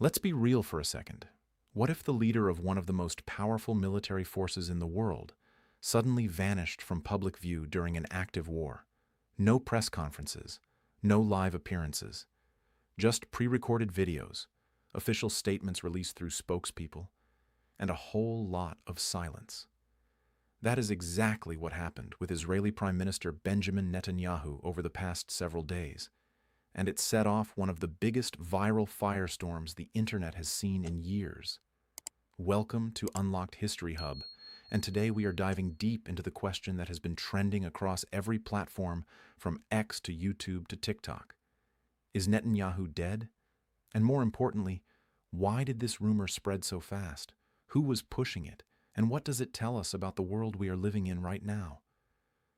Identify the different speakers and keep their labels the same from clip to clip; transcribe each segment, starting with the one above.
Speaker 1: Let's be real for a second. What if the leader of one of the most powerful military forces in the world suddenly vanished from public view during an active war? No press conferences, no live appearances, just pre-recorded videos, official statements released through spokespeople, and a whole lot of silence. That is exactly what happened with Israeli Prime Minister Benjamin Netanyahu over the past several days, and it set off one of the biggest viral firestorms the internet has seen in years. Welcome to Unlocked History Hub, and today we are diving deep into the question that has been trending across every platform from X to YouTube to TikTok. Is Netanyahu dead? And more importantly, why did this rumor spread so fast? Who was pushing it? And what does it tell us about the world we are living in right now?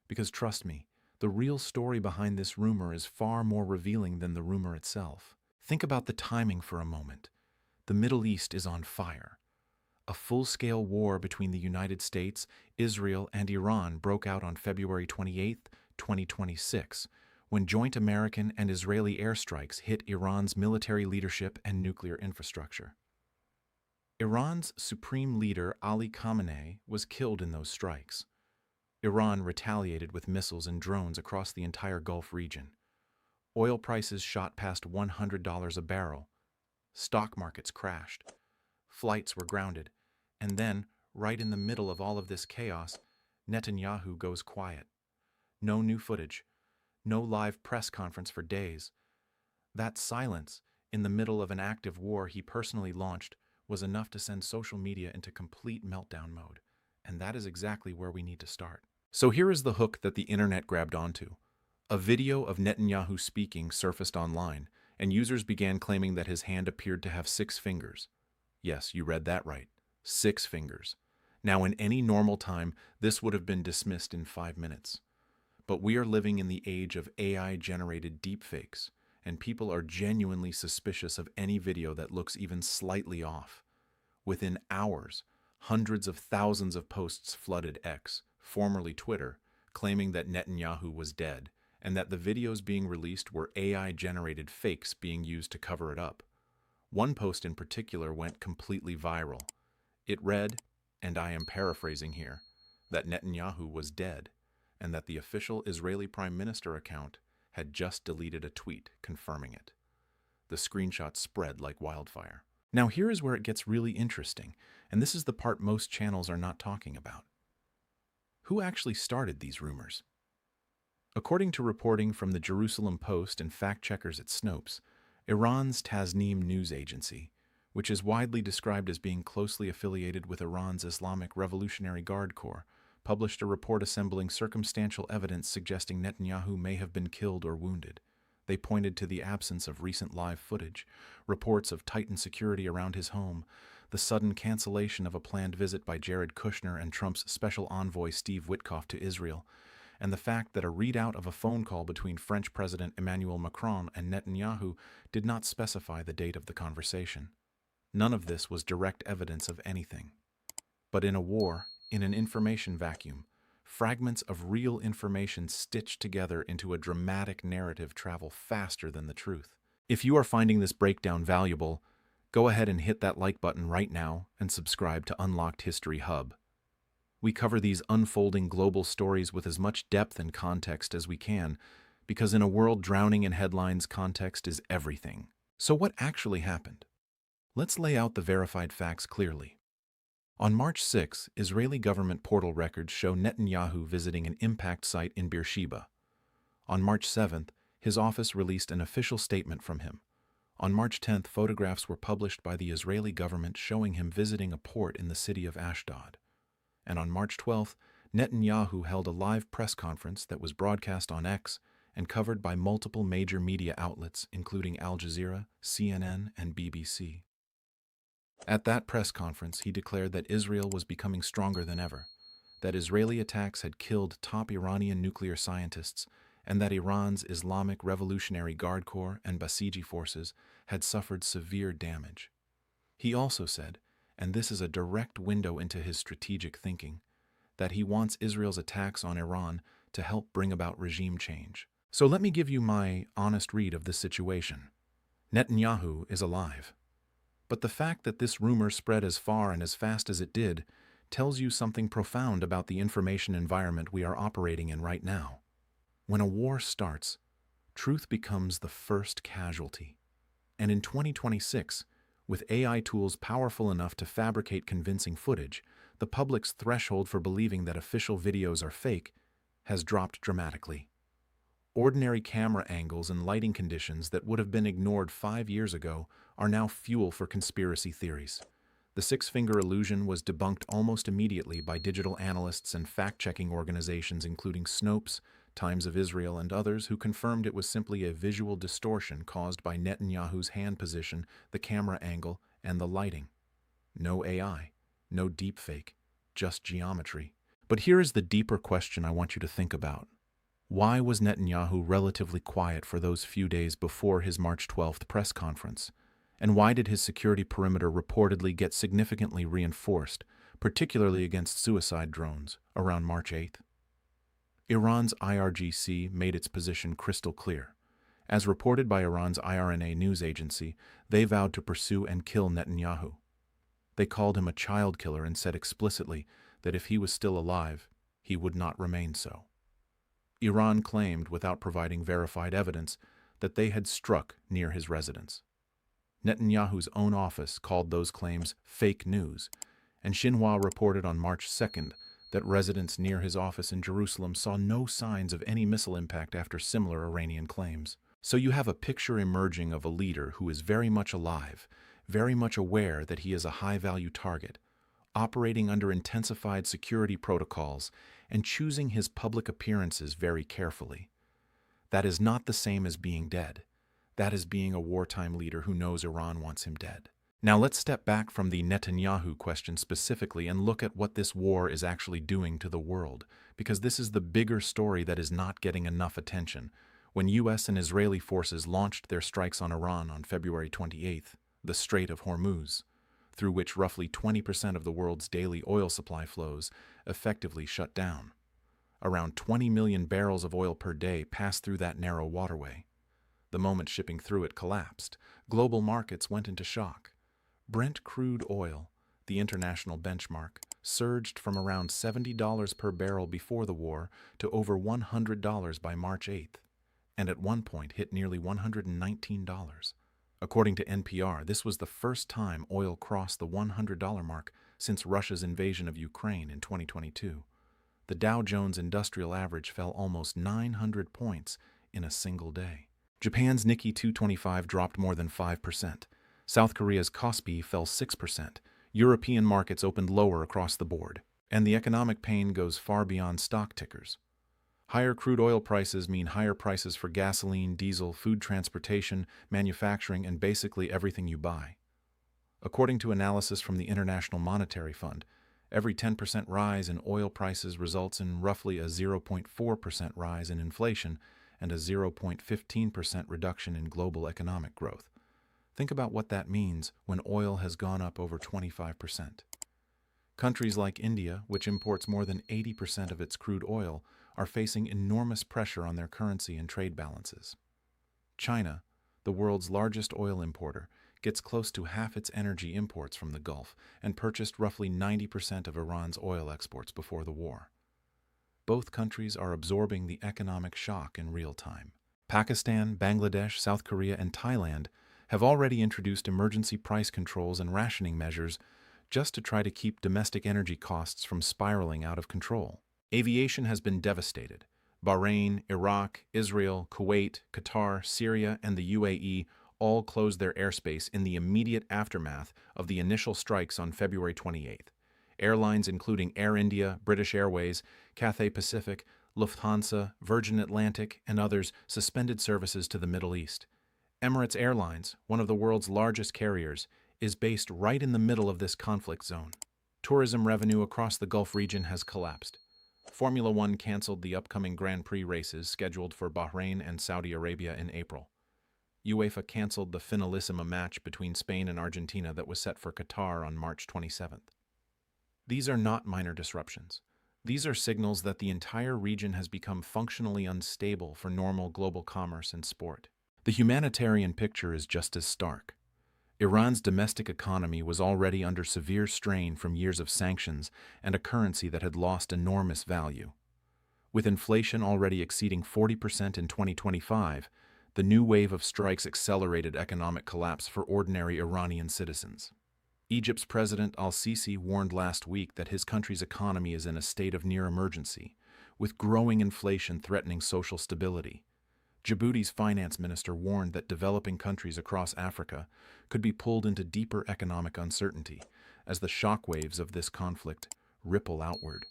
Speaker 1: Because trust me, the real story behind this rumor is far more revealing than the rumor itself. Think about the timing for a moment. The Middle East is on fire. A full-scale war between the United States, Israel, and Iran broke out on February 28, 2026, when joint American and Israeli airstrikes hit Iran's military leadership and nuclear infrastructure. Iran's supreme leader Ali Khamenei was killed in those strikes. Iran retaliated with missiles and drones across the entire Gulf region. Oil prices shot past $100 a barrel. Stock markets crashed. Flights were grounded. And then, right in the middle of all of this chaos, Netanyahu goes quiet. No new footage. No live press conference for days. That silence, in the middle of an active war he personally launched, was enough to send social media into complete meltdown mode. And that is exactly where we need to start. So here is the hook that the internet grabbed onto. A video of Netanyahu speaking surfaced online, and users began claiming that his hand appeared to have 6 fingers. Yes, you read that right. 6 fingers. Now, in any normal time, this would have been dismissed in 5 minutes. But we are living in the age of AI-generated deepfakes, and people are genuinely suspicious of any video that looks even slightly off. Within hours, hundreds of thousands of posts flooded X, formerly Twitter, claiming that Netanyahu was dead, and that the videos being released were AI-generated fakes being used to cover it up. One post in particular went completely viral. It read, and I am paraphrasing here, that Netanyahu was dead, and that the official Israeli Prime Minister account had just deleted a tweet confirming it. The screenshot spread like wildfire. Now here is where it gets really interesting, and this is the part most channels are not talking about. Who actually started these rumors? According to reporting from the Jerusalem Post and fact-checkers at Snopes, Iran's Tasnim news agency, which is widely described as being closely affiliated with Iran's Islamic Revolutionary Guard Corps, published a report assembling circumstantial evidence suggesting Netanyahu may have been killed or wounded. They pointed to the absence of recent live footage, reports of tightened security around his home, the sudden cancellation of a planned visit by Jared Kushner and Trump's special envoy Steve Witkoff to Israel, and the fact that a readout of a phone call between French President Emmanuel Macron and Netanyahu did not specify the date of the conversation. None of this was direct evidence of anything. But in a war, in an information vacuum, fragments of real information stitched together into a dramatic narrative travel faster than the truth. If you are finding this breakdown valuable, go ahead and hit that like button right now and subscribe to Unlocked History Hub. We cover these unfolding global stories with as much depth and context as we can, because in a world drowning in headlines, context is everything. So what actually happened? Let's lay out the verified facts clearly. On March 6, Israeli government portal records show Netanyahu visiting an impact site in Beersheba. On March 7th, his office released an official statement from him. On March 10th, photographs were published by the Israeli government showing him visiting a port in the city of Ashdod. And on March 12th, Netanyahu held a live press conference that was broadcast on X and covered by multiple major media outlets, including Al Jazeera, CNN, and BBC. At that press conference, he declared that Israel was becoming stronger than ever, that Israeli attacks had killed top Iranian nuclear scientists, and that Iran's Islamic Revolutionary Guard Corps and Basiji forces had suffered severe damage. He also said, and this is a direct window into his strategic thinking, that he wants Israel's attacks on Iran to help bring about regime change. So let me give you my honest read of this situation. Netanyahu is alive. But the fact that this rumor spread as far and as fast as it did tells you something profound about the information environment we are operating in right now. When a war starts, truth becomes the first casualty. And in 2026, with AI tools powerful enough to fabricate convincing footage, the public's threshold for believing that official videos are fake has dropped dramatically. Ordinary camera angles and lighting conditions that would have been ignored 5 years ago are now fuel for conspiracy theories. The six-finger illusion was debunked almost immediately by digital analysts and fact-checking organizations including Snopes, Times of Israel, and others who confirmed it was simply a visual distortion caused by Netanyahu's hand position, the camera angle, and the lighting. No AI, no deepfake, just geometry. But here is the deeper question I want you to think about. Why was Netanyahu relatively quiet for those few days before his March 12th press conference? And why did his security perimeter reportedly get significantly reinforced, particularly against suicide drones, around March 8th? Iran's IRGC made its position crystal clear. As reported by Iran's IRNA news agency, they vowed to pursue and kill Netanyahu. They called him a child killer and said explicitly that if he was still alive, he would not remain so. Iran claimed, without providing verified evidence, that they had struck near his residence. Netanyahu's own office called those claims fake news, and Xinhua reported on March 2nd that residents near his office in Jerusalem saw no signs of any missile impact after similar Iranian claims. So you have a picture emerging of a leader who is very much alive, very much aware that he is a high-value target, operating under intensified security protocols and choosing his public appearances very carefully. That is not the same as being dead. That is being a wartime leader who knows Iran wants him dead. Now let's step back from the Netanyahu question specifically and look at what this war is actually doing to the world, because this is the bigger story that is not getting enough attention. When U.S. and Israeli forces launched their strikes on Iran on February 28th, the Strait of Hormuz, through which roughly 20% of the world's daily oil supply flows, effectively shut down. Around 20 million barrels of oil per day passed through that narrow waterway. The moment shipping through it collapsed, global markets went into shock. Brent crude oil, the international benchmark, surged from around $70 per barrel before the war to over $100 by March 8th, and at one point hit nearly $119. According to NPR, this was the first time oil crossed the $100 mark since Russia's invasion of Ukraine in 2022. The Dow Jones Industrial Average fell almost 900 points in a single day. Japan's Nikkei 225 dropped more than 5%. South Korea's Kospi fell 6%. European markets opened lower across the board. And the economic pain goes far beyond stock tickers. Higher crude oil prices mean higher prices for gasoline, diesel, food transportation, manufacturing, and basically everything you buy. According to analysis from the International Monetary Fund, every 10% rise in oil prices results in roughly a 0.4% rise in inflation and a 0.15% reduction in global economic growth. Think about what that means when oil has gone up over 25%. Countries like India, which imports more than 80% of its crude oil, are facing enormous pressure on their currency and trade balances. China, the world's largest oil importer, gets close to half its energy imports from the Gulf and purchased roughly 90% of Iran's oil exports before the war. Both countries are absorbing the economic shock in real time. Pakistan, Bangladesh, South Korea, and Thailand have already introduced emergency price controls and rationing measures just to try to keep domestic energy costs from spiraling out of control. Aviation has been devastated. Bahrain, Iraq, Israel, Kuwait, Qatar, Syria, and the UAE all closed their airspace in the immediate aftermath of the initial strikes on February 28th. Airlines including Air India, British Airways, Cathay Pacific, Lufthansa, Virgin Atlantic, and others suspended services to the Middle East. Emirates Airlines, one of the world's largest carriers, is based right in the middle of this conflict zone. Tourism revenue across the Gulf region has collapsed. Formula One canceled the upcoming Grand Prix races scheduled for Bahrain and Saudi Arabia in April. UEFA canceled the Finalissima match between Spain and Argentina that was set for Qatar on March 27th. These are not minor disruptions. These are signals that the entire region has become functionally unstable for normal global commerce and sport. The humanitarian picture is just as stark. Iran's domestic economy was already under severe strain from years of sanctions and a currency that had lost enormous value. With inflation already exceeding 40% in 2025, the new wave of strikes accelerated economic collapse for ordinary Iranian citizens. Egypt's President al-Sisi warned last week that his country's economy is in a state of near emergency, with growing inflation threatening social stability. Djibouti's finance minister warned that developing countries across Africa could be pulled into deeper economic uncertainty as the shockwaves of this conflict ripple outward.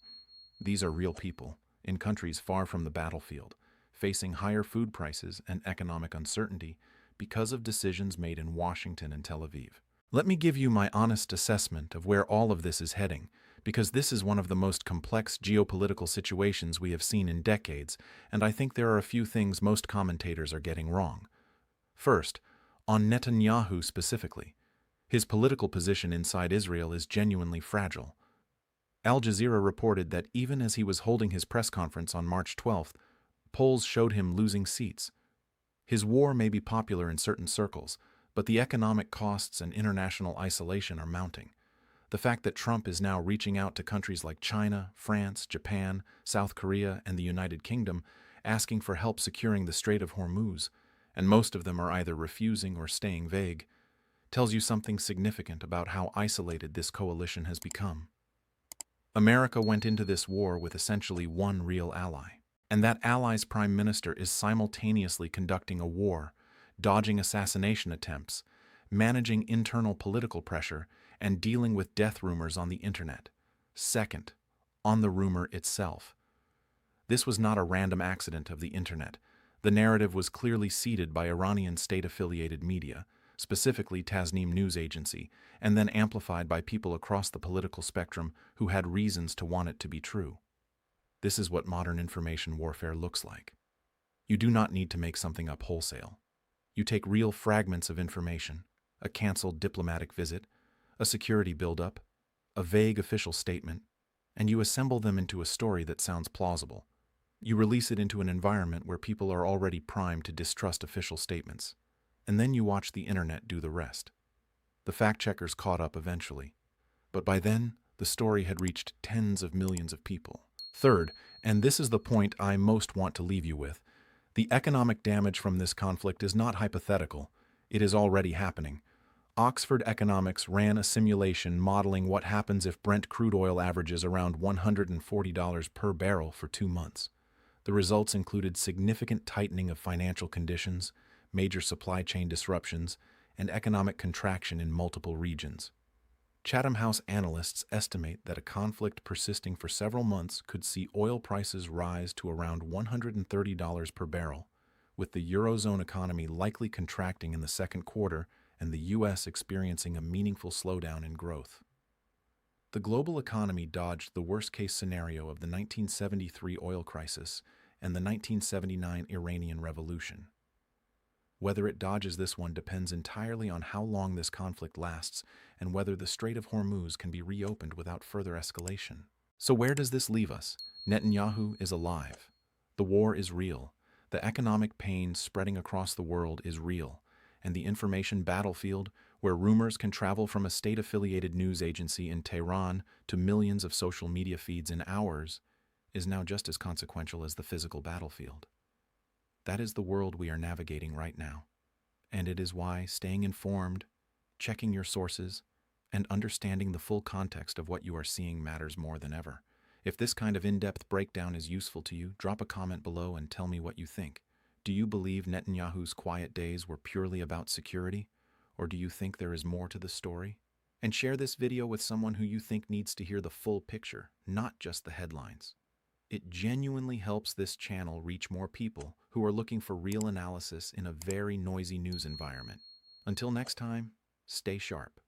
Speaker 1: These are real people, in countries far from the battlefield, facing higher food prices and economic uncertainty because of decisions made in Washington and Tel Aviv. Let me give you my honest assessment of where all of this is heading, because this is one of the most complex geopolitical situations we have seen in decades, and I think there are a few things most commentators are getting wrong. First, on Netanyahu specifically, his political position inside Israel is genuinely fragile. Al Jazeera reported that even as he was holding his press conference on March 12th, polls showed him losing seats. His war may be popular in certain circles, but the economic costs and international isolation are mounting. The fact that Trump is now reaching out to countries like China, France, Japan, South Korea, and the United Kingdom, asking for help securing the Strait of Hormuz, and most of them are either refusing or staying vague, tells you something significant about how isolated this coalition has become. America went into this war with essentially one real ally, and that ally's prime minister is simultaneously conducting a war, dodging assassination attempts, managing internal political pressure, and dealing with death rumors on the internet. Second, on the rumor itself. This was not a random accident of the internet. The narrative was clearly seeded by Iranian state-affiliated media, specifically Tasnim news agency, and then amplified by people across the political spectrum who had reasons to want it to be true. This is what modern information warfare looks like. You do not need to make something up wholesale. You take real fragments of information, a canceled diplomatic visit, a security buildup, a vague official statement, and you assemble them into a story that sounds plausible. You release it into an environment where people are already primed to distrust official statements, and then you watch the internet do the rest. The fact-checkers caught up eventually, but by then, the story had reached tens of millions of people. Third, and this is the point I most want to leave you with, the economic damage from this conflict is not hypothetical. It is already happening. Oxford Economics ran a simulation modeling what happens if Brent crude oil averages around $140 per barrel for 2 months. The results included significant tightening of financial conditions, major supply chain disruptions, and economic contraction in multiple regions. Chatham House analysts estimate that a conflict persisting for several months could see oil prices rise to around $130 per barrel, with the Eurozone economy likely contracting in the second quarter and the U.S. experiencing a meaningful slowdown in growth. The global economy dodged the worst-case scenario of the 1973 oil crisis and the 1979 Iranian Revolution. Whether it dodges this one depends entirely on how long this conflict lasts and whether the Strait of Hormuz can be reopened without further escalation. So where does this leave us? Netanyahu is alive. The war is real. The economic pain spreading across the world is real. And the information battlefield, where rumors can travel from a state-affiliated news agency in Tehran to millions of social media feeds in hours, is now just as consequential as the physical battlefield. That is the world we are navigating right now. And it is why staying informed, checking your sources, and understanding the full context of what you are seeing matters more than ever. If this kind of in-depth breakdown is useful to you, drop a comment below and tell me what you think. Do you believe Netanyahu's quiet days were purely about security? Or do you think there is more to the story? And share this video with someone who you think needs to hear the full picture, not just the headlines. It genuinely helps this channel reach more people who are looking for real analysis in a very noisy news environment. Until next time, stay sharp.